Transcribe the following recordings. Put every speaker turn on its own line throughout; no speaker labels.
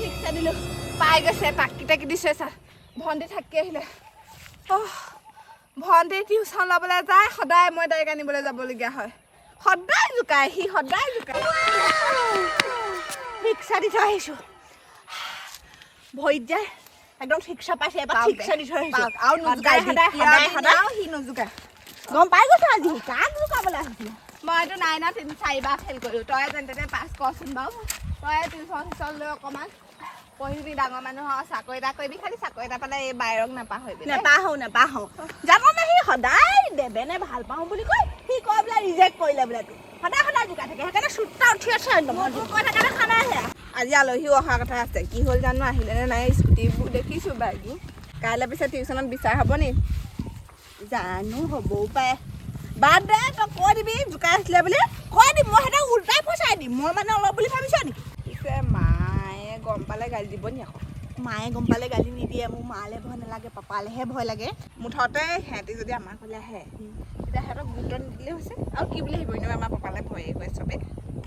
ঠিকছে দিলো পাই গৈছে তাকিটাকি দিছে চা ভন্টি থাকি আহিলে ভন্টি টিউচন ল'বলৈ যায় সদায় মই তাইক আনিবলৈ যাবলগীয়া হয় সদায় জোকায় সি সদায় জোকায় ঠিকছা দি থৈ আহিছোঁ ভৰিত যায় একদম ঠিকছা পাইছে এবাৰ ঠিকছা দি থৈ আহিছোঁ আৰু নোজোকায় সদায় সদায় সদায় সি নোজোকায় গম পাই গৈছে আজি কাক জোকাবলৈ আহিছিলে মইতো 9ত 4বাৰ ফেইল কৰিলোঁ তই যেন তেনে পাছ কৰচোন বাৰু তই টিউচন লৈ অকণমান পঢ়িবি ডাঙৰ মানুহৰ চাকৰি এটা কৰিবি খালি চাকৰি এটা পালে এই বাইৰক নাপাহৰিবি নেপাহো জানো নে সি সদায় দেবেনে ভাল পাওঁ বুলি কয় সি কয় বোলে ৰিজেক্ট কৰিলে বোলে তোক সদায় সদায় জোকাই থাকে সেইকাৰণে চুটটা উঠি আছে কৈ থাকে খানা আহে আজি আলহীও অহা কথা আছে কি হ'ল জানো আহিলে নে নাই স্কুটিবোৰ দেখিছোঁ বাইকবোৰ কাইলৈ পিছে টিউচনত বিচাৰ হ'ব নি জানো হ'বও পাৰে বাদ দে তই কৈ দিবি জোকাই আছিলে বুলি কৈ দিম মই সিহঁতক উল্টাই ফচাই দিম মই মানে অলপ বুলি ভাবিছ নেকি পিছে মায়ে গম পালে গালি দিব নি আকৌ মায়ে গম পালে গালি নিদিয়ে মোৰ মালে ভয় নালাগে পাপালেহে ভয় লাগে মুঠতে সিহঁতি যদি আমাৰ ঘৰলৈ আহে তেতিয়া সিহঁতক গুৰুত্ব নিদিলে হৈছে আৰু কি বুলি আহিব এনেও আমাৰ পাপালে ভয়ে কৰে চবে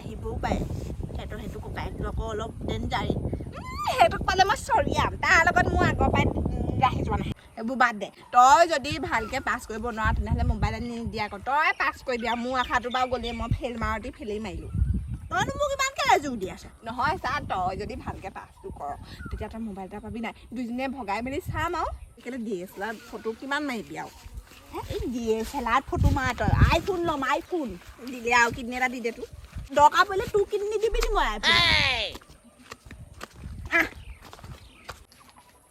আহিবও পাৰে সিহঁতৰ সেইটো ককায়েকটো আকৌ অলপ ডেঞ্জাৰী সেইটোক পালে মই চৰিয়াম তাৰ লগত মোৰ আগৰ পৰাই ৰাখি যোৱা নাই এইবোৰ বাদ দে তই যদি ভালকৈ পাছ কৰিব নোৱাৰ তেনেহ'লে মোবাইল আনি নিদিয়া আকৌ তই পাছ কৰি দিয়া মোৰ আশাটো বাৰু গ'লেই মই ফেইল মাৰোঁতে ফেইলেই মাৰিলোঁ তইনো মোক ইমান কেলৈ জোৰ দি আছ নহয় চা তই যদি ভালকৈ পাছটো কৰ তেতিয়া তই মোবাইল এটা পাবি নাই দুইজনীয়ে ভগাই মেলি চাম আৰু সেইকাৰণে DSLR ফটো কিমান মাৰিবি আৰু এই DSLR ফটো মাৰ তই আইফোন ল'ম আইফোন দিলে আৰু কিডনী এটা দি দে তোৰ দৰকাৰ পৰিলে তোৰ কিডনী দিবি নি মই আইফোন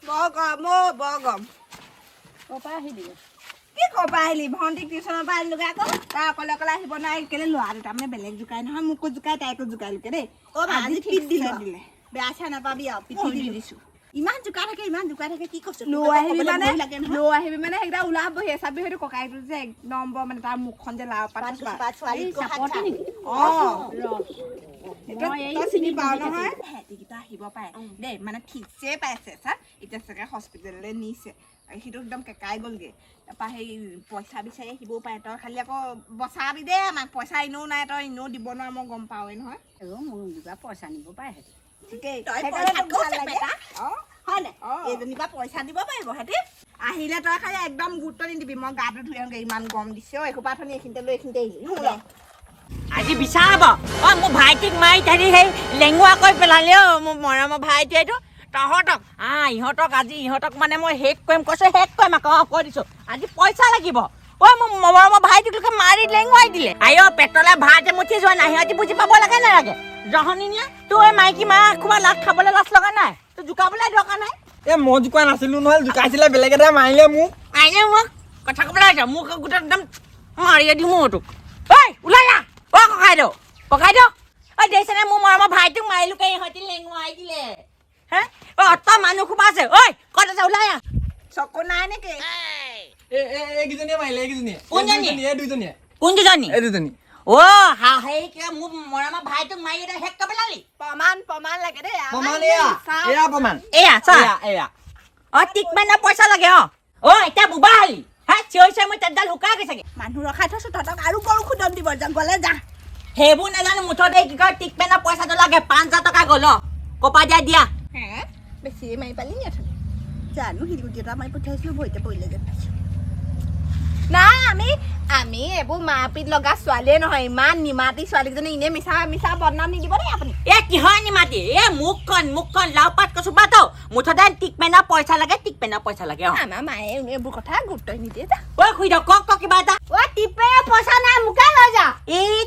বৰ গৰম
ক'ৰপৰা আহিলি
কি ক'ৰপৰা আহিলি ভণ্টিক টিউচনৰ পৰা আনিলোগে আকৌ তাই অকলে অকলে আহিব নোৱাৰি কেলৈ ল'ৰা দুটা মানে বেলেগ জোকাই নহয় মোকো জোকাই তাইকো জোকাইলোকে দেই আজি পিট দিলে বেয়া চাই নাপাবি আৰু পিঠি দি দিছোঁ ইমান জোকাই থাকে কি কৈছোঁ লৈ আহিবি মানে সেইকেইটা ওলাব বহি চাবি হয়তো ককাইকটো যে এক নম্বৰ মানে তাৰ মুখখন যে লাও পাত তই চিনি পাৱ নহয় সিহঁতিকেইটা আহিব পাৰে দেই মানে ঠিকছে পাইছে চা এতিয়া চাগে হস্পিটেললৈ নিছে সিটো একদম কেকাই গ'লগৈ তাৰপৰা সেই পইচা বিচাৰি আহিবও পাৰে তই খালি আকৌ বচাবি দেই আমাক পইচা এনেও নাই তই এনেও দিব নোৱাৰ মই গম পাওঁৱেই নহয়
মোৰ কিবা পইচা নিব পাৰে সিহঁতি
ঠিকেই হয় নাই এইজনীৰ পৰা পইচা দিব পাৰিব সিহঁতি আহিলে তই খালি একদম গুৰুত্ব নিদিবি মই গাটো ধুই আহোঁগৈ ইমান গৰম দিছে এসোপা অথনি এইখিনিতে লৈ এইখিনিতে আহিলি
আজি বিচাৰাব মোৰ ভাইটিক মাৰি থাকি সেই লেঙুৱা কৰি পেলালে মোৰ মৰমৰ ভাইটিয়েতো তহঁতক ইহঁতক আজি ইহঁতক মানে মই শেষ কৰিম কৈছোঁ শেষ কৰিম আকৌ কৈ দিছোঁ আজি পইচা লাগিব মোৰ মৰমৰ ভাইটিকলৈকে মাৰি লেঙুৱাই দিলে আইঅ পেটলে ভাত এমুঠি যোৱা নাই সিহঁতি বুজি পাব লাগে নালাগে জহনী নিয়া তোৰ মাইকী মা খোৱা লাখ খাবলৈ লাজ লগা নাই তোৰ জোকাবলৈ দৰকাৰ নাই
মই জোকা নাছিলো নহয় জোকাইছিলে বেলেগ এটা মাৰিলে মোক
কথা ক'বলৈ আহিছ মোক গোটেই একদম মাৰিয়ে দিওঁ মোৰ তোক ঐ ওলাই যা ককাই দিয় দেখিছেনে মোৰ মৰমৰ ভাইটোক মাৰিলোকে ইহঁতি লেঙুৱাই দিলে হে অত মানুহ সোপা আছে ঐ ক'ত আছে ওলাই আহ
চকু নাই নেকি
এইকেইজনীয়ে মাৰিলে এইকেইজনীয়ে দুইজনীয়ে
কোন দুজনী
এই দুজনী
মোৰ মৰমৰ ভাইটোক মাৰি এটা শেষ কৰি পেলালি
প্ৰমাণ লাগে দেই
প্ৰমাণ
এয়া ট্ৰিটমেণ্টৰ পইচা লাগে এতিয়া বুবা হালি চিঞৰি মই তেতডাল শুকাই গৈছেগে
মানুহ ৰখাই থৈছোঁ তহঁতক আৰু বৰষুণ দিব গ'লে যা
সেইবোৰ নাজানো মুঠতে কি কয় ট্ৰিটমেণ্টৰ পইচাটো লাগে 5,000 টকা গ'ল ক'পা দিয়া
বেছি মাৰি পালি নি অথনি জানো শিলগুটি এটা মাৰি পঠিয়াইছিলোঁ ভৰিতে পৰিলে যেন পাইছোঁ নাই আমি এইবোৰ মাৰপিট লগা ছোৱালীয়ে নহয় ইমান নিমাতি ছোৱালীকেইজনী এনেই মিছা বদনাম নিদিব দেই আপুনি
কিহৰ নিমাতি মুখখন লাও পাত কচু পাত মুঠতে ট্ৰিটমেণ্টৰ পইচা লাগে
আমাৰ মায়ে এইবোৰ কথা গুৰুত্ব নিদিয়ে যা
খুই দিয়ক কওক কিবা এটা
ট্ৰিটমেণ্টৰ পইচা নাই মোকে লৈ যা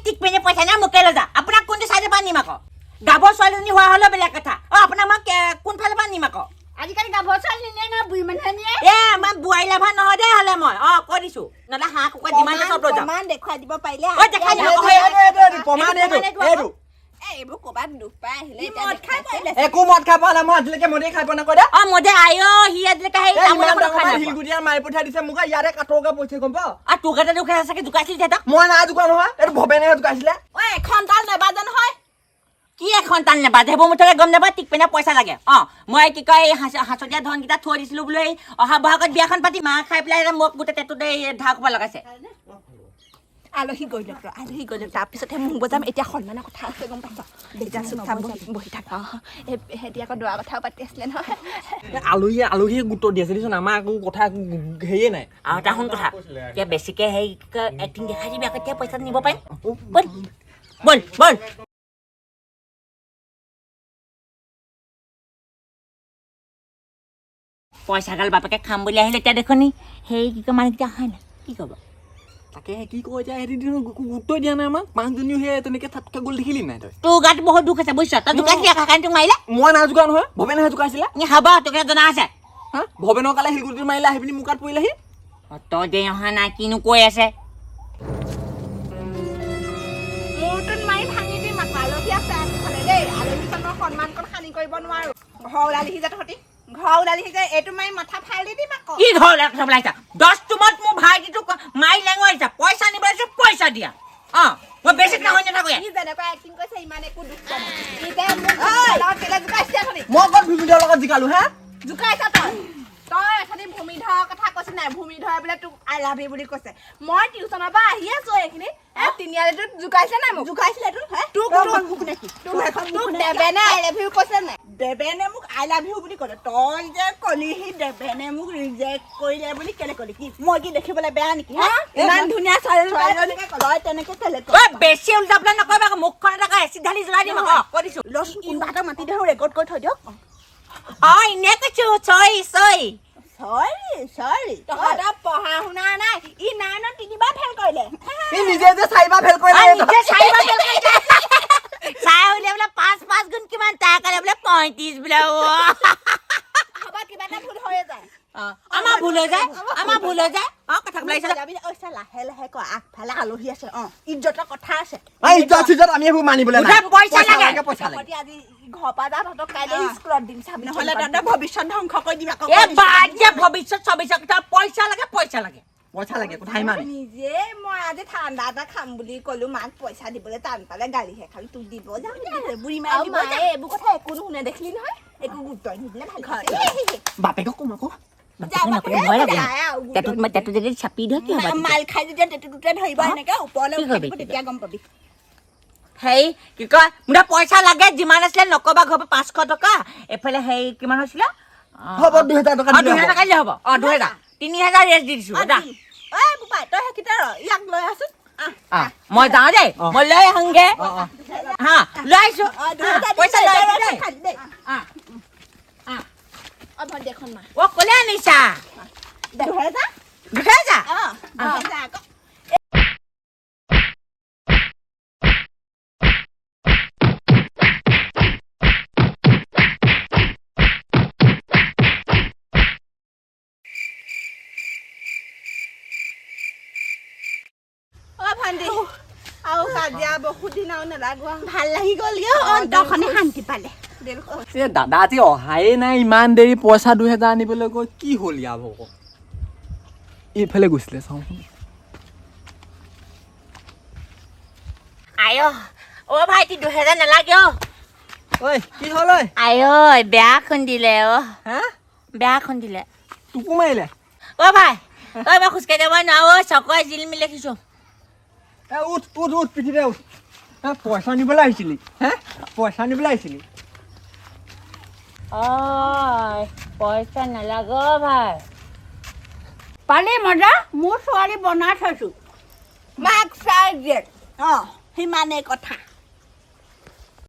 ট্ৰিটমেণ্টৰ পইচা নাই মোকে লৈ যা আপোনাক কোনটো চাইডৰ পৰা নিম আকৌ গাভৰু ছোৱালীজনী হোৱা হ'লেও বেলেগ কথা আপোনাক মই কোনফালৰ পৰা নিম আকৌ
আজিকালি গাভৰু ছোৱালী নিয়ে নহয় বুঢ়ী মানুহে নিয়ে
আমাৰ বোৱাৰী লাভা নহয় দেই হ'লে মই কৈ দিছোঁ নহ'লে হাঁহ কুকুৰা যিমান চব লৈ যাম
প্ৰমাণ দেখুৱাই দিব পাৰিলে
দেখাই দিব
প্ৰমাণ এইটো
এইবোৰ ক'ৰবাত দুখ পাই আহিলে
একো মদ খাই পোৱা নাই মই আজিলৈকে মদেই খাই পোৱা নাই কৈ দে
মদে সি আজিলৈকে
শিলগুটিয়ে মাৰি পঠিয়াই দিছে মোক ইয়াতে কাটৰকে পইচা গম পাওঁ
তোৰ গাতে দুখে চাগে জোকাইছিল তেহেঁতক
মই নাই জোকা নহয় এইটো ভৱেনেহে জোকাইছিলে
এখন তাল নেবাজে নহয়
কি এখন টান নেবাজে সেইবোৰ মুঠতে গম নাপায় ট্ৰিটমেণ্টৰ পইচা লাগে মই কি কয় এই হাঁচতীয়া ধনকেইটা থৈ দিছিলোঁ বোলো এই অহা বহাগত বিয়াখন পাতি মাহ খাই পেলাই মোক গোটেই টেটুতে ধাৰ কোবা লগাইছে
আলহী গৈ লওক তাৰপিছতহে মোক বজাম এতিয়া সন্মানৰ কথা আছে গম পাইছ এতিয়া চুপচাপ বহি থাক সিহঁতি আকৌ দৰা কথাও পাতি আছিলে নহয়
আলহীয়ে গুৰুত্ব দি আছে দেচোন আমাৰ একো কথা হেৰিয়ে নাই
আৰু এটা শুন কথা এতিয়া বেছিকে সেই এক্টিং দেখাই দিবি আকৌ এতিয়া পইচা নিব পাৰিম বল বল বল পইচা গাল বাপেকে খাম বুলি আহিলে এতিয়া দেখনি সেই কি কয় মানুহকেইটা অহাই নাই কি ক'ব
তাকে কি কয় এতিয়া হেৰি গুৰুত্বই দিয়া নাই আমাক পাঁচজনীও সেই তেনেকে থাপকে গ'ল দেখিলি নাই তই
তোৰ গাত বহুত দুখ আছে বুজিছ তই জোকাইছিলি কাৰণে তোক মাৰিলে
মই নাই জোকা নহয় ভৱেনেহে জোকাইছিলে
হ'ব তোক জনা আছে
হা ভৱেনৰ কালে শিলগুটিত মাৰিলে আহি পিনি মোৰ গাত পৰিলেহি
তই যে অহা নাই কিনো কৈ আছে
মোৰটোত মাৰি ভাঙি দিম আকৌ আলহী আছে আগফালে দেই আলহীজনৰ সন্মানকণ সানি কৰিব নোৱাৰো ঘৰ ওলালিহি যে তহঁতি ঘৰ ওলালিহি যে এইটো মাৰি মাথা ফাল দি দিম আকৌ
কি ঘৰ কথা ওলাইছা 10 তুমত মোৰ ভাইটিটোক মাৰি লেঙুৱাইছা পইচা নিব আছে পইচা দিয়া মই বেছি নহয় নাথাকো
ই যেনেকুৱা এক্টিং কৰিছে ইমান একো দুখ পোৱা নাই ই যে মোক কেলে জোকাইছে তহঁতি
মই ক'ত ভূমিধৰ লগত জিকালো হে
জোকাইছা তই এখনি ভূমিধৰৰ কথা কৈছে নাই ভূমিধৰে বোলে তোক আই লাভ ইউ বুলি কৈছে মই টিউচনৰ পৰা আহি আছো এইখিনি তিনিআলিটোত জোকাইছে নাই মোক জোকাইছিলে তোক দেবেনে আই লাভ ইউ কৈছে নাই দেবেনে মোক আই লাভ ইউ বুলি ক'লে তই যে কলিহি দেবেনে মোক ৰিজেক্ট কৰিলে বুলি কেলে ক'লি কি মই কি দেখিবলৈ বেয়া নেকি ইমান ধুনীয়া ছোৱালীজনীকে তই তেনেকে কেলে
বেছি উল্টাবলৈ নকৰিবা আকৌ মুখখন এটা এচিড ঢালি জ্বলাই দিম আকৌ কৈ দিছো
কোনোবাহঁতক মাতি দেওঁ ৰেকৰ্ড কৰি থৈ দিয়ক
এনে কৈছো চৰি
তহঁতৰ পঢ়া শুনা নাই ই 9ত 3বাৰ ফেল কৰিলে
ই নিজে যে 4বাৰ ফেল কৰিলে
চাই হলে বোলে 5 গুণ কিমান তাৰ কাৰণে বোলে 35 বোলে
হ'ব কিবা এটা ভুল হৈ যায়
আমাৰ ভুল হৈ যায় কথা ওলাইছে
লাহে লাহে ক আগফালে আলহী আছে ইজ্জতৰ কথা আছে
ইজ্জত আমি এইবোৰ মানিবলৈ নাই
পইচা লাগে
আজি ঘৰৰ পৰা যা তহঁতক কাইলৈ স্কুলত দিম চাবি নহ'লে তহঁতৰ ভৱিষ্যত ধ্বংস কৰি দিম আকৌ
ভৱিষ্যত পইচা লাগে
কথা ইমান
নিজে মই আজি ঠাণ্ডা এটা খাম বুলি ক'লো মাক পইচা দিবলৈ টান পালে গালিহে খালো তোক দিব যাম বুঢ়ী মায়ে দিব এইবোৰ কথা একো নুশুনে দেখিলি নহয় একো গুৰুত্ব নিদিলে ভাল
বাপেকক কম আকৌ
যদি চাপি ধৰ কি হ'ব
মাল খাই যেতিয়া তেতুটোতে ধৰিব এনেকে ওপৰলৈ উঠিব তেতিয়া গম পাবি
হেৰি কি কয় মোৰ পইচা লাগে যিমান আছিলে নকবা ঘৰৰ 500 টকা এফালে হেৰি কিমান হৈছিলে
হ'ব 2000 টকা
2000 টকা দিলে হ'ব 2000 3000 ৰেষ্ট দি দিছো দা
ঐ বুপাই তই সেইকিটা ইয়াক লৈ আছোন
মই যাওঁ দেই মই লৈ আহোঁগে হা লৈ আহিছো পইচা লৈ
ভণ্টি এখন মা
ক'লে আনিছা
2000 আকৌ আৰু কাজিয়া বহুত দিন আৰু নালাগোৱা ভাল লাগি গ'ল অন্তৰখনে শান্তি পালে
দাদা আজি অহাই নাই ইমান দেৰি পইচা 2000 আনিবলৈ গৈ কি হ'ল ইয়াৰ ভক এইফালে গৈছিলে চাওঁ
আয় ভাইটি 2000 নালাগে
ঐ কি হ'ল ঐ
বেয়া খুন্দিলে বেয়া খুন্দিলে
তোকো মাৰিলে
ভাই মই খোজকাঢ়ি যাব নোৱাৰো চকৰে জিল মিলি দেখিছো
উঠ পিঠিতে উঠ পইচা নিবলৈ আহিছিলি পইচা নিবলৈ আহিছিলি
পইচা নালাগে ভাই
পালি মজা মোৰ ছোৱালী বনাই থৈছো মাক চাই দিয়ে সিমানেই কথা